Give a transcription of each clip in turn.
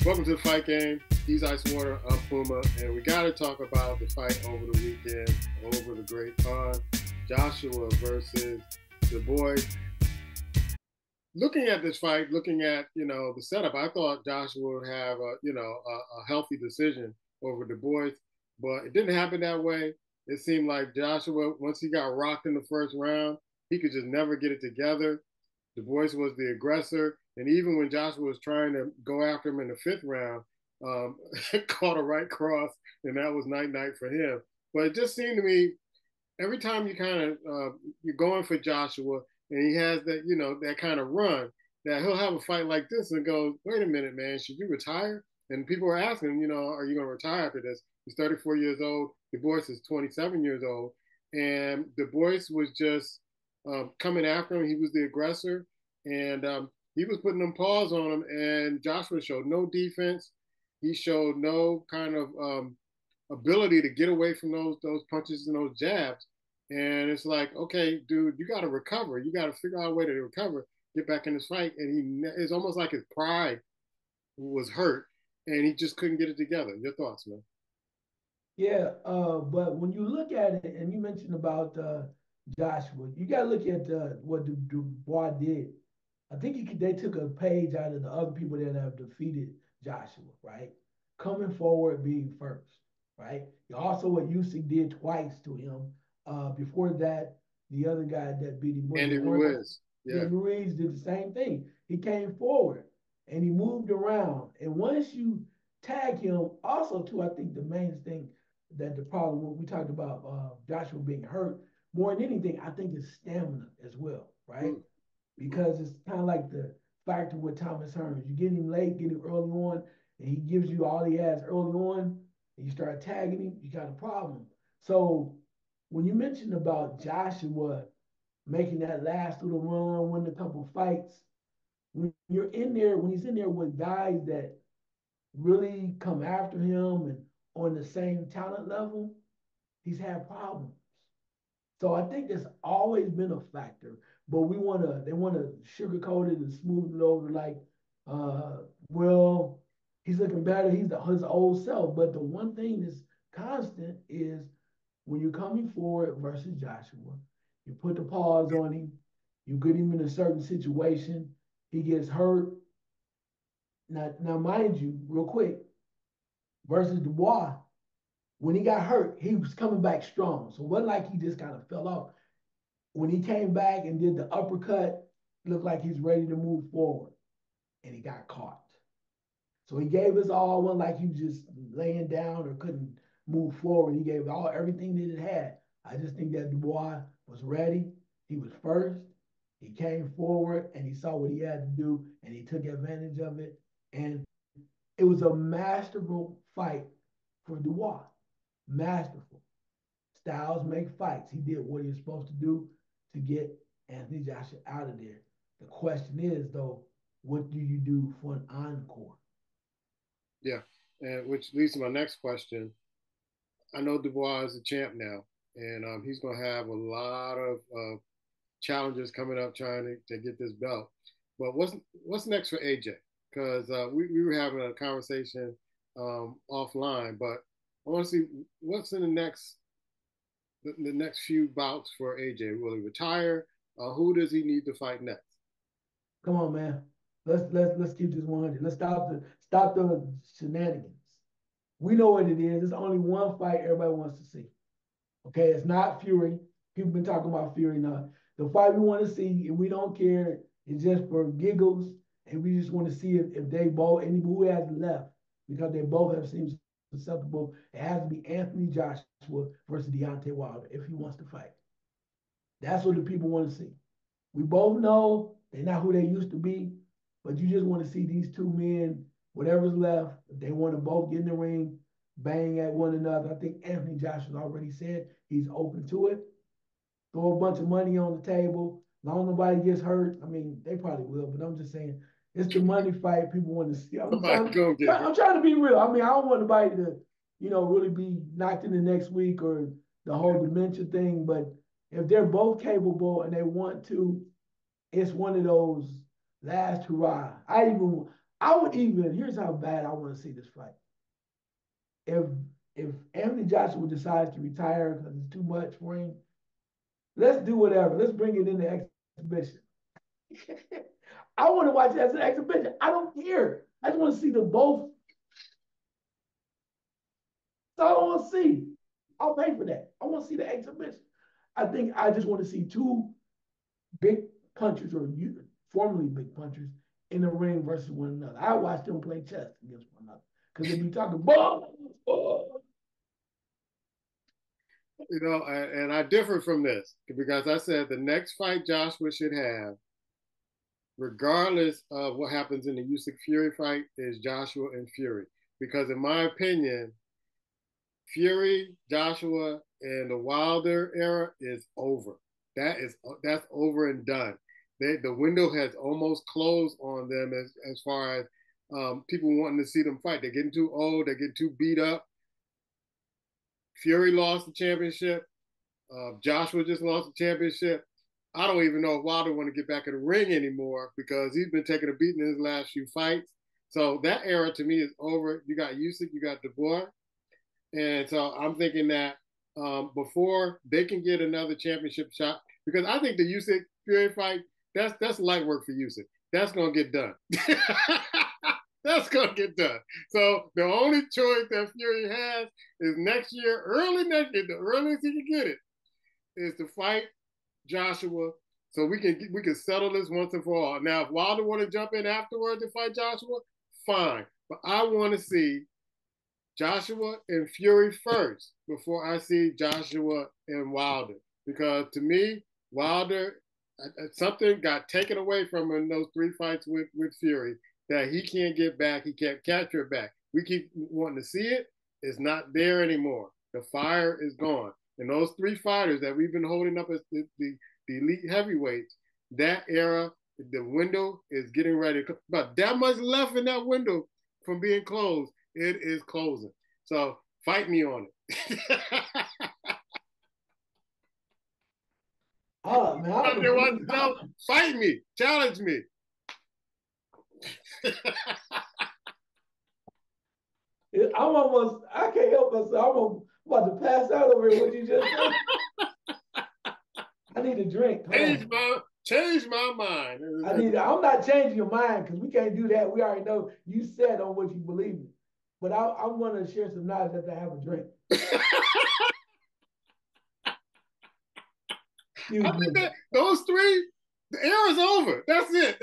Welcome to the fight game. He's Icewater, I'm Puma, and we got to talk about the fight over the weekend, over the Great Pond. Joshua versus the boys. Looking at this fight, looking at the setup, I thought Joshua would have a healthy decision over the boys, but it didn't happen that way. It seemed like Joshua, once he got rocked in the first round, he could just never get it together. Du Bois was the aggressor, and even when Joshua was trying to go after him in the fifth round, caught a right cross, and that was night night for him. But it just seemed to me every time you kind of you're going for Joshua, and he has that kind of run, that he'll have a fight like this and go, wait a minute, man, should you retire? And people are asking, are you going to retire after this? He's 34 years old. Du Bois is 27 years old, and Du Bois was just coming after him. He was the aggressor, and he was putting them paws on him. And Joshua showed no defense. He showed no kind of ability to get away from those punches and those jabs. And it's like, okay, dude, you got to recover. You got to figure out a way to recover, get back in this fight. And it's almost like his pride was hurt, and he just couldn't get it together. Your thoughts, man? Yeah, but when you look at it, and you mentioned about Joshua, you got to look at what Dubois did. I think they took a page out of the other people that have defeated Joshua, right? Coming forward, being first, right? Also, what Usyk did twice to him. Before that, the other guy that beat him was it Andy Orton? Ruiz. Yeah, Yeah. Ruiz did the same thing. He came forward and he moved around. And once you tag him, also too, I think the main thing that the problem when we talked about Joshua being hurt more than anything, I think is stamina as well, right? Mm. Because it's kind of like the factor with Thomas Hearns. You get him late, get him early on, and he gives you all he has early on, and you start tagging him, you got a problem. So when you mentioned about Joshua making that last little run, winning a couple fights, when you're in there, when he's in there with guys that really come after him and on the same talent level, he's had problems. So I think that's always been a factor. But they wanna sugarcoat it and smooth it over like, uh, well, he's looking better. He's his old self. But the one thing that's constant is when you're coming forward versus Joshua, you put the pause on him, you get him in a certain situation, he gets hurt. Now, mind you, real quick, versus Dubois, when he got hurt, he was coming back strong. So it wasn't like he just kind of fell off. When he came back and did the uppercut, it looked like he's ready to move forward. And he got caught. So he gave us all one like he was just laying down or couldn't move forward. He gave all everything that it had. I just think that Dubois was ready. He was first. He came forward and he saw what he had to do and he took advantage of it. And it was a masterful fight for Dubois. Masterful. Styles make fights. He did what he was supposed to do to get Anthony Joshua out of there. The question is, though, what do you do for an encore? Yeah. And which leads to my next question. I know Dubois is a champ now, and he's going to have a lot of challenges coming up trying to get this belt. But what's next for AJ? Because we were having a conversation offline, but I want to see what's in the next few bouts for AJ. Will he retire? Who does he need to fight next? Come on, man. Let's keep this 100. Let's stop the shenanigans. We know what it is. It's only one fight everybody wants to see. Okay, it's not Fury. People been talking about Fury now. The fight we want to see, and we don't care, is just for giggles, and we just want to see if they both and who has left because they both have seemed susceptible. It has to be Anthony Joshua versus Deontay Wilder if he wants to fight. That's what the people want to see. We both know they're not who they used to be, but you just want to see these two men, whatever's left, if they want to both get in the ring, bang at one another. I think Anthony Joshua already said he's open to it. Throw a bunch of money on the table. Long nobody gets hurt. I mean, they probably will, but I'm just saying it's the money fight people want to see. Somebody go get I'm hurt. trying to be real. I mean, I don't want anybody to, really be knocked in the next week or the whole dementia thing. But if they're both capable and they want to, it's one of those last hurrah. I would even, here's how bad I want to see this fight. If if Anthony Joshua decides to retire because it's too much for him, let's do whatever. Let's bring it in the exhibition. I want to watch it as an exhibition. I don't care. I just want to see them both. That's all I want to see. I'll pay for that. I want to see the exhibition. I think I just want to see two big punchers or formerly big punchers in the ring versus one another. I watch them play chess against one another because they be talking ball. You know, and I differ from this because I said the next fight Joshua should have, regardless of what happens in the Usyk Fury fight, is Joshua and Fury. Because in my opinion, Fury, Joshua, and the Wilder era is over. That's over and done. The window has almost closed on them as far as people wanting to see them fight. They're getting too old. They're getting too beat up. Fury lost the championship. Joshua just lost the championship. I don't even know if Wilder want to get back in the ring anymore because he's been taking a beating in his last few fights. So that era to me is over. You got Usyk, you got Dubois. And so I'm thinking that before they can get another championship shot, because I think the Usyk Fury fight, that's light work for Usyk. That's gonna get done. That's gonna get done. So the only choice that Fury has is next year, early next year, the earliest he can get it, is to fight Joshua, so we can settle this once and for all. Now, if Wilder want to jump in afterwards to fight Joshua, fine. But I want to see Joshua and Fury first before I see Joshua and Wilder. Because to me, Wilder, something got taken away from him in those three fights with Fury that he can't get back. He can't capture it back. We keep wanting to see it. It's not there anymore. The fire is gone. And those three fighters that we've been holding up as the elite heavyweights, that era, the window is getting ready. But that much left in that window from being closed. It is closing. So fight me on it. Oh man, I completely. Fight me, challenge me. I can't help myself. I'm about to pass out over here. What you just said? I need a drink. Change my mind. I'm not changing your mind because we can't do that. We already know you said on what you believe in. But I want to share some knowledge after I have a drink. I think those three, the era's over. That's it.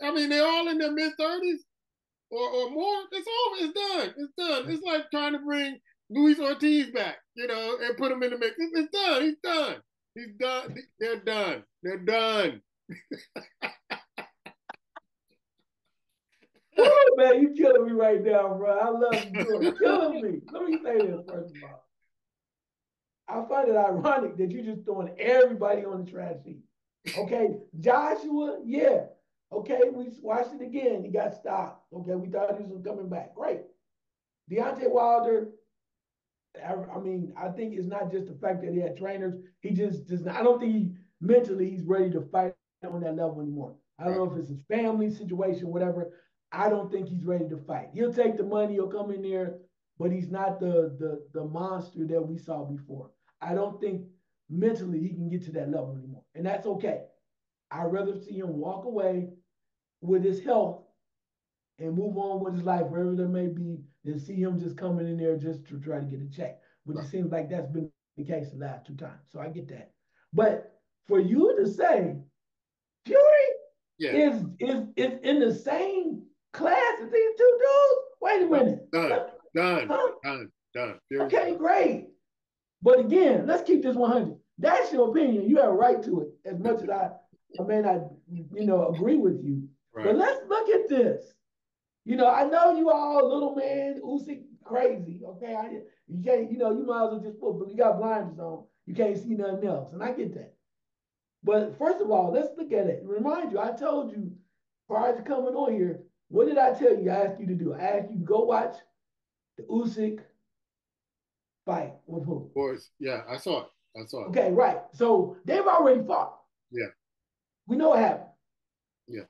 I mean, they're all in their mid-30s or more. It's over. It's done. It's done. It's like trying to bring Luis Ortiz back, and put him in the mix. It's done. He's done. He's done. They're done. They're done. Oh man, you killing me right now, bro. I love you. You're killing me. Let me say this first of all. I find it ironic that you're just throwing everybody on the trash heap. Okay, Joshua, yeah. Okay, we watched it again. He got stopped. Okay, we thought he was coming back. Great. Deontay Wilder, I mean, I think it's not just the fact that he had trainers. He just does not. I don't think mentally he's ready to fight on that level anymore. I don't know if it's his family situation, whatever. I don't think he's ready to fight. He'll take the money. He'll come in there, but he's not the monster that we saw before. I don't think mentally he can get to that level anymore, and that's okay. I'd rather see him walk away with his health and move on with his life, wherever that may be, than see him just coming in there just to try to get a check, which it seems like that's been the case the last two times. So I get that. But for you to say Fury is in the same class as these two dudes, wait a minute. Done. Okay, great. But again, let's keep this 100. That's your opinion. You have a right to it, as much as I may not, agree with you. Right. But let's look at this. I know you all little man, Usyk crazy. Okay, you can't. You might as well just put. But you got blinders on. You can't see nothing else, and I get that. But first of all, let's look at it. Remind you, I told you prior to coming on here. What did I tell you? I asked you to do. I asked you to go watch the Usyk fight with who? Of course, yeah, I saw it. Okay, right. So they've already fought. Yeah. We know what happened. Yeah.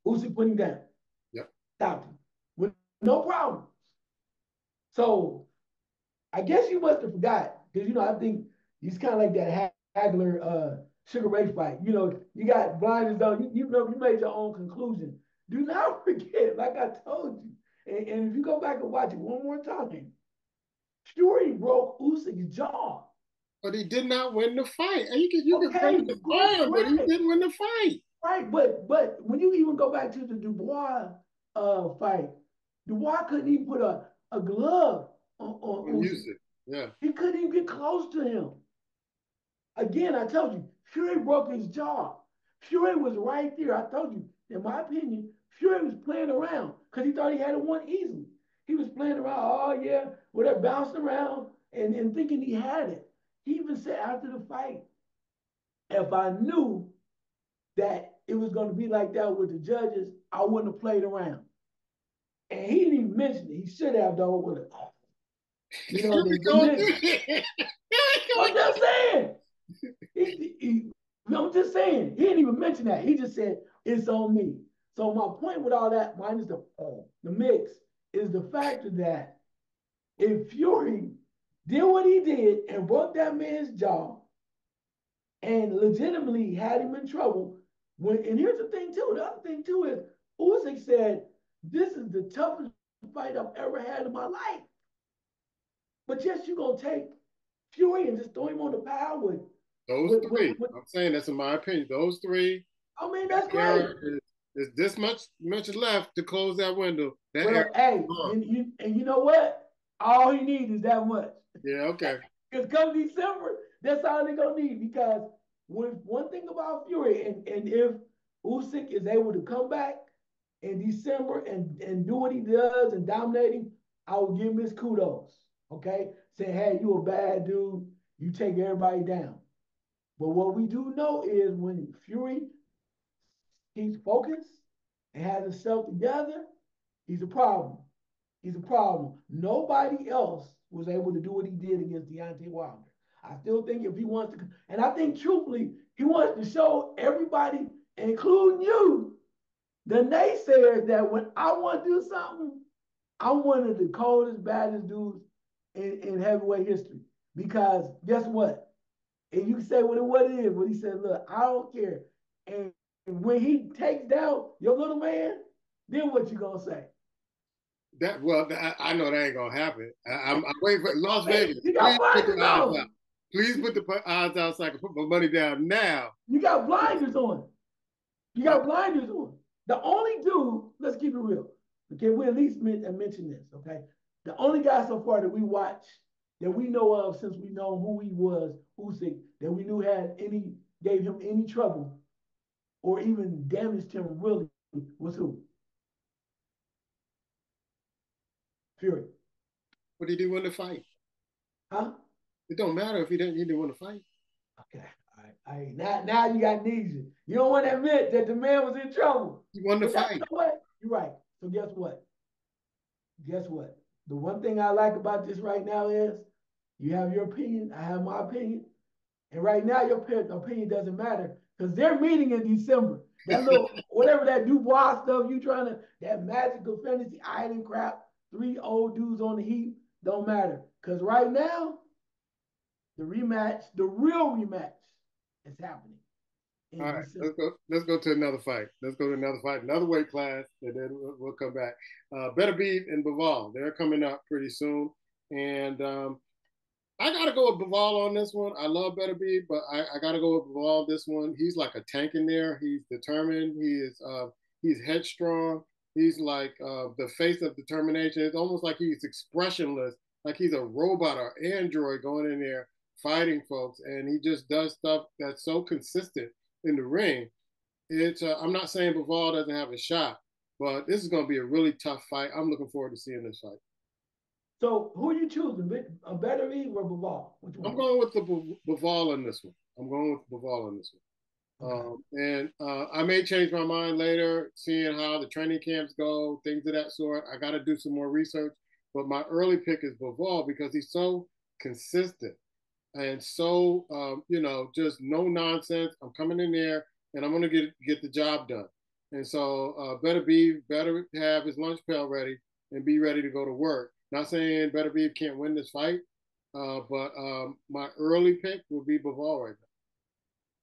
Usyk put him down. Yep. stopped him with no problem. So I guess you must have forgot because I think he's kind of like that Hagler Sugar Ray fight. You got blinders on. You made your own conclusion. Do not forget, like I told you, and if you go back and watch it one more time, Fury broke Usyk's jaw. But he did not win the fight. And you can Okay, praise his arm, but he didn't win the fight. right. But when you even go back to the Dubois fight, Dubois couldn't even put a glove on Usyk. Usyk, yeah. He couldn't even get close to him. Again, I told you, Fury broke his jaw. Fury was right there. I told you, in my opinion, Fury was playing around because he thought he had it won easily. He was playing around, oh yeah, whatever, bouncing around and thinking he had it. He even said after the fight, if I knew that it was going to be like that with the judges, I wouldn't have played around. And he didn't even mention it. He should have, though, with it. The mention. I'm just saying. I'm just saying. He didn't even mention that. He just said, it's on me. So my point with all that, minus the mix, is the fact that if Fury did what he did and broke that man's jaw and legitimately had him in trouble, and here's the thing too, the other thing too is Usyk said, this is the toughest fight I've ever had in my life. But yes, you're going to take Fury and just throw him on the pile with those three. I'm saying that's in my opinion. Those three. I mean, that's great. There's this much left to close that window. Well, hey, and you know what? All he needs is that much. Yeah, okay. Because come December, that's all they're gonna need. Because one thing about Fury, and if Usyk is able to come back in December and do what he does and dominate him, I will give him his kudos. Okay, saying, hey, you a bad dude, you take everybody down. But what we do know is when Fury keeps focused and has himself together, he's a problem. He's a problem. Nobody else was able to do what he did against Deontay Wilder. I still think if he wants to, and I think truthfully, he wants to show everybody, including you, the naysayers, that when I want to do something, I'm one of the coldest, baddest dudes in heavyweight history. Because guess what? And you can say what it is, but he said, look, I don't care. And when he takes down your little man, then what you gonna say? I know that ain't gonna happen. I'm waiting for Las Vegas. You got blinders on. Please put the odds out so I can put my money down now. You got blinders on. You got blinders on. The only dude, let's keep it real. Okay, we at least mention this. Okay, the only guy so far that we watched that we know of since we know who he was, Usyk, that we knew gave him any trouble or even damaged him really was who? Fury. But he didn't win the fight. Huh? It don't matter if he didn't win the fight. Okay. All right. Now you got amnesia. You don't want to admit that the man was in trouble. He won the fight. You know what? You're right. So guess what? The one thing I like about this right now is you have your opinion, I have my opinion. And right now your opinion doesn't matter because they're meeting in December. That little, whatever that Dubois stuff you trying to, that magical fantasy island crap, 3 old dudes on the heat, don't matter. Because right now, the real rematch is happening. All right, let's go to another fight. Another weight class, and then we'll come back. Beterbiev and Bivol, they're coming up pretty soon. And I got to go with Bivol on this one. I love Beterbiev, but I got to go with Bivol this one. He's like a tank in there. He's determined. He's headstrong. He's like the face of determination. It's almost like he's expressionless, like he's a robot or android going in there fighting folks. And he just does stuff that's so consistent in the ring. I'm not saying Bivol doesn't have a shot, but this is going to be a really tough fight. I'm looking forward to seeing this fight. So who are you choosing, Beterbiev or Bivol? Which one? I'm going with the Bivol in this one. Okay. I may change my mind later, seeing how the training camps go, things of that sort. I got to do some more research, but my early pick is Bivol because he's so consistent and so just no nonsense. I'm coming in there and I'm going to get the job done. And so better have his lunch pail ready and be ready to go to work. Not saying Better Beef can't win this fight, but my early pick would be Bivol right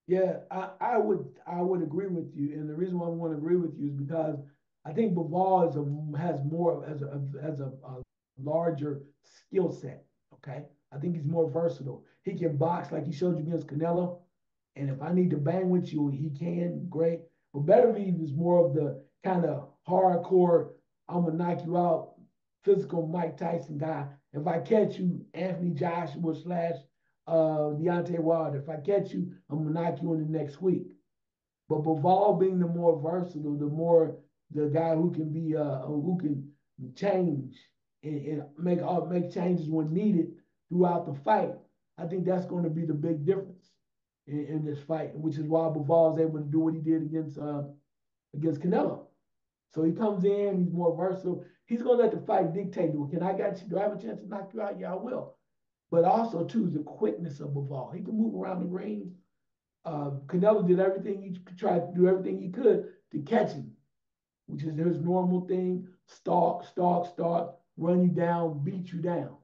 Yeah, I would agree with you, and the reason why I want to agree with you is because I think Bivol has more as a larger skill set. Okay, I think he's more versatile. He can box like he showed you against Canelo, and if I need to bang with you, he can. Great, but Beterbiev is more of the kind of hardcore. I'm gonna knock you out, physical Mike Tyson guy. If I catch you, Anthony Joshua slash Deontay Wilder. If I catch you, I'm gonna knock you in the next week. But Bivol being the more versatile, the guy who can be who can change and make changes when needed throughout the fight. I think that's going to be the big difference in this fight, which is why Bivol is able to do what he did against Canelo. So he comes in, he's more versatile. He's gonna let the fight dictate. Can I got you? Do I have a chance to knock you out? Yeah, I will. But also too the quickness of Bivol. He can move around the ring. Canelo did everything he tried to do everything he could to catch him, which is his normal thing: stalk, stalk, stalk, run you down, beat you down.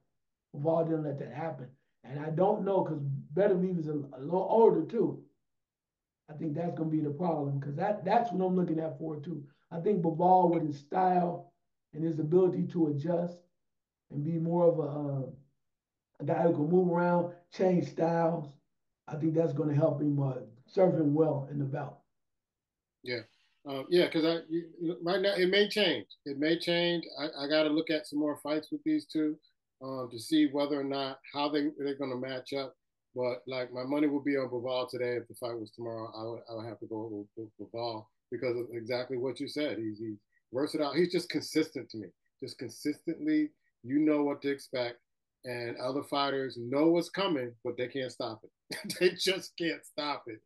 Bivol didn't let that happen, and I don't know because Beterbiev is a little older too. I think that's going to be the problem because that's what I'm looking at for too. I think Bivol with his style and his ability to adjust and be more of a guy who can move around, change styles. I think that's going to help him serve him well in the bout. now. Yeah, because right now it may change. It may change. I got to look at some more fights with these two to see whether or not how they're going to match up. But like my money would be on Bivol today. If the fight was tomorrow, I would have to go with Bivol because of exactly what you said. He's versatile. He's just consistent to me. Just consistently, you know what to expect, and other fighters know what's coming, but they can't stop it. They just can't stop it.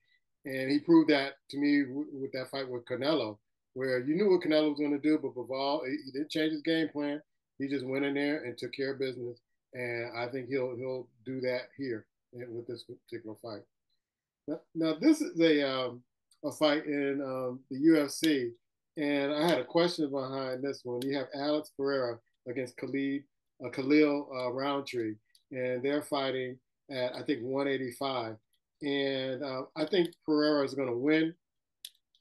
And he proved that to me with that fight with Canelo, where you knew what Canelo was going to do, but Bivol, he didn't change his game plan. He just went in there and took care of business. And I think he'll do that here with this particular fight. Now this is a fight in the UFC, and I had a question behind this one. You have Alex Pereira against Khalil Roundtree, and they're fighting at I think 185, and I think Pereira is going to win.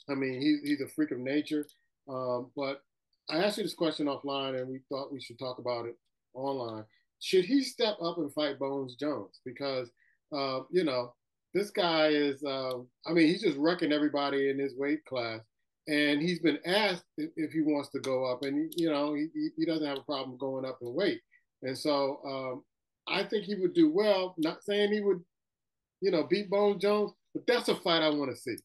I mean, he's a freak of nature, but I asked you this question offline, and we thought we should talk about it online. Should he step up and fight Bones Jones? Because you know, this guy is, I mean, he's just wrecking everybody in his weight class. And he's been asked if he wants to go up, and he doesn't have a problem going up in weight. And so I think he would do well. Not saying he would, beat Bones Jones, but that's a fight I want to see.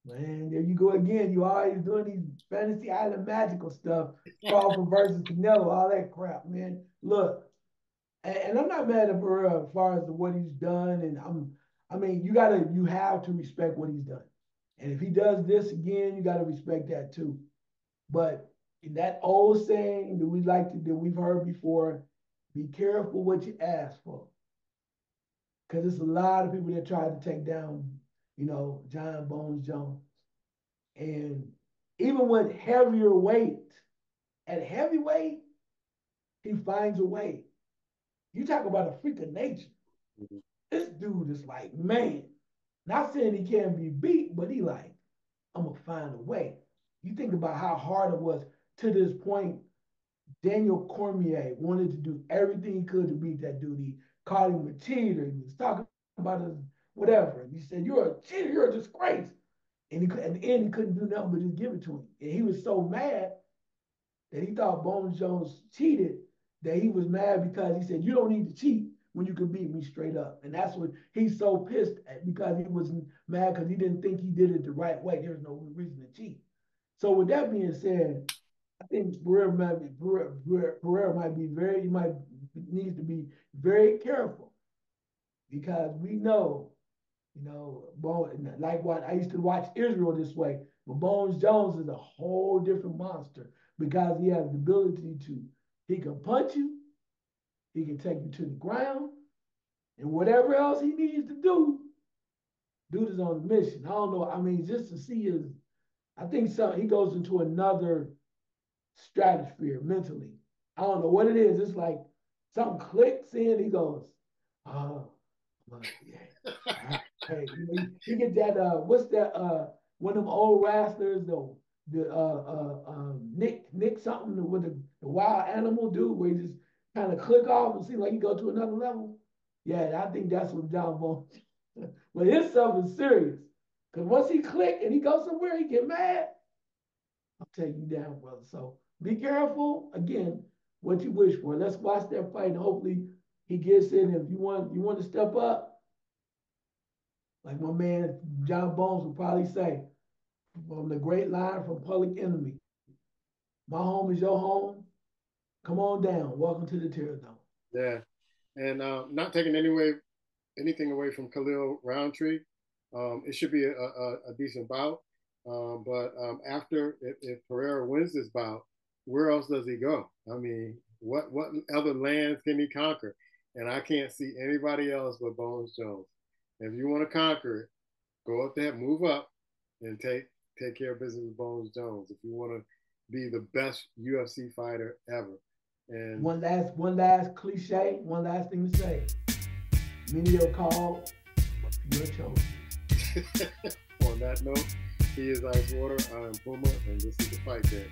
Man, there you go again. You always doing these fantasy island magical stuff. Crawford versus Canelo, all that crap, man. Look, and I'm not mad at Pereira as far as what he's done. And I mean, you have to respect what he's done. And if he does this again, you got to respect that too. But in that old saying that we've heard before, be careful what you ask for. Because there's a lot of people that try to take down, John Bones Jones. And even with heavier weight, at heavyweight, he finds a way. You talk about a freak of nature. Mm-hmm. This dude is like, man, not saying he can't be beat, but he like, I'm gonna find a way. You think about how hard it was to this point. Daniel Cormier wanted to do everything he could to beat that dude. He called him a cheater. He was talking about his whatever. He said, "You're a cheater. You're a disgrace." And at the end, he couldn't do nothing but just give it to him. And he was so mad that he thought Bones Jones cheated that he was mad because he said, "You don't need to cheat when you can beat me straight up." And that's what he's so pissed at because he was mad because he didn't think he did it the right way. There's no reason to cheat. So with that being said, I think Pereira might be he might needs to be very careful because we know, like what I used to watch Israel this way, but Bones Jones is a whole different monster because he has the ability he can punch you, he can take you to the ground, and whatever else he needs to do, Dude is on a mission. I don't know. I mean, just to see his, I think he goes into another stratosphere mentally. I don't know what it is. It's like something clicks in. He goes, oh, yeah. Hey, you know, he get that. What's that? One of them old wrestlers, the Nick something with the wild animal dude, where he just kind of click off and seem like he go to another level. Yeah, I think that's what John Bones. But his stuff is serious. Cause once he click and he goes somewhere, he get mad. I'll take you down, brother. So be careful. Again, what you wish for. Let's watch that fight, and hopefully he gets in. If you want to step up, like my man John Bones would probably say, from the great line from Public Enemy, "My home is your home. Come on down. Welcome to the Terror Dome." Yeah, and not taking anything away from Khalil Roundtree. It should be a decent bout. But after, if Pereira wins this bout, where else does he go? I mean, what other lands can he conquer? And I can't see anybody else but Bones Jones. If you want to conquer it, go up there, move up, and take care of business with Bones Jones. If you want to be the best UFC fighter ever. And One last cliche, one last thing to say. Many are called, but few are chosen. on that note, he is Icewater, I am Puma, and this is the Fight Game.